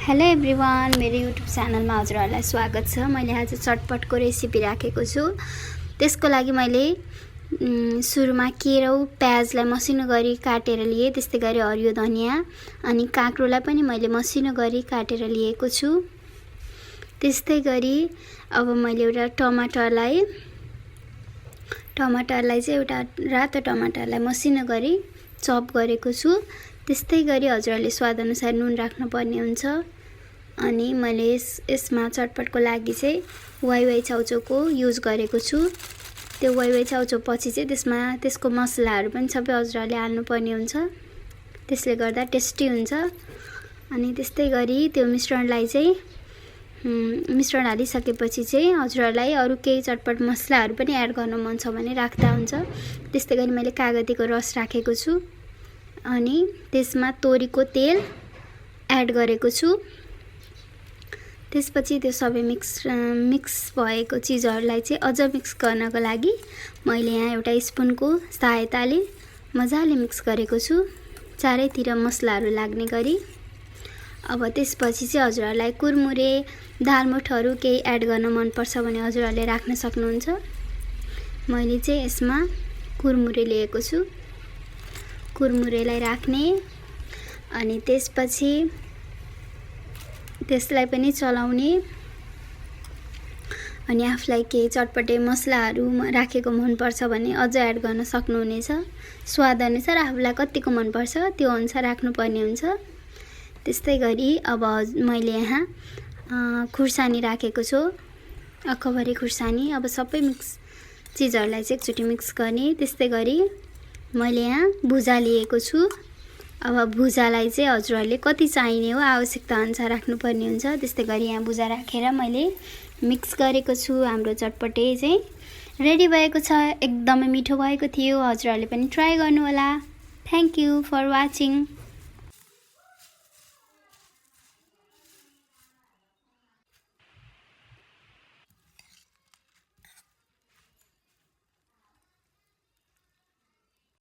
Hello everyone, मेरो YouTube च्यानलमा हजुरहरूलाई स्वागत छ। मैले आज चटपटको रेसिपी राखेको छु। त्यसको लागि मैले सुरुमा केराउ प्याजलाई मसिनो गरी काटेर लिए, त्यस्तै गरी हरियो धनिया अनि काँक्रोलाई पनि मैले मसिनो गरी काटेर लिएको छु। त्यस्तै गरी अब मैले एउटा टमाटरलाई चाहिँ एउटा रातो टमाटरलाई मसिनो गरी चप गरेको छु। त्यस्तै गरी हजुरहरूले स्वादअनुसार नुन राख्नुपर्ने हुन्छ। अनि मैले यसमा चटपटको लागि चाहिँ वाइवाई चाउचाउको युज गरेको छु। त्यो वाइवाई चाउचाउ पछि चाहिँ त्यसको मसलाहरू पनि सबै हजुरहरूले हाल्नुपर्ने हुन्छ, त्यसले गर्दा टेस्टी हुन्छ। अनि त्यस्तै गरी त्यो मिश्रण हालिसकेपछि चाहिँ हजुरहरूलाई अरू केही चटपट मसलाहरू पनि एड गर्न मन छ भने राख्दा हुन्छ। त्यस्तै गरी मैले कागतीको रस राखेको छु अनि त्यसमा तोरीको तेल एड गरेको छु। त्यसपछि त्यो सबै मिक्स भएको चीजहरूलाई चाहिँ अझ मिक्स गर्नको लागि मैले यहाँ एउटा स्पुनको सहायताले मजाले मिक्स गरेको छु, चारैतिर मसलाहरू लाग्ने गरी। अब त्यसपछि चाहिँ हजुरहरूलाई कुरमुरे दालमोठहरू केही एड गर्न मन पर्छ भने हजुरहरूले राख्न सक्नुहुन्छ। मैले चाहिँ यसमा कुरमुरे लिएको छु, कुरमुरेलाई राख्ने अनि त्यसपछि त्यसलाई पनि चलाउने। अनि आफूलाई केही चटपटे मसलाहरू राखेको मन पर्छ भने अझ एड गर्न सक्नुहुनेछ। स्वाद अनुसार आफूलाई कतिको मन पर्छ त्यो अनुसार राख्नुपर्ने हुन्छ। त्यस्तै गरी अब मैले यहाँ खुर्सानी राखेको छु, अखबारी खुर्सानी। अब सबै चीजहरूलाई चाहिँ एकचोटि मिक्स गर्ने। त्यस्तै गरी मैले यहाँ भुजा लिएको छु। अब भुजालाई चाहिँ हजुरहरूले कति चाहिने हो आवश्यकता अनुसार राख्नुपर्ने हुन्छ। त्यस्तै गरी यहाँ भुजा राखेर मैले मिक्स गरेको छु। हाम्रो चटपटे चाहिँ रेडी भएको छ। एकदमै मिठो भएको थियो। हजुरहरूले पनि ट्राई गर्नुहोला। Thank you for watching.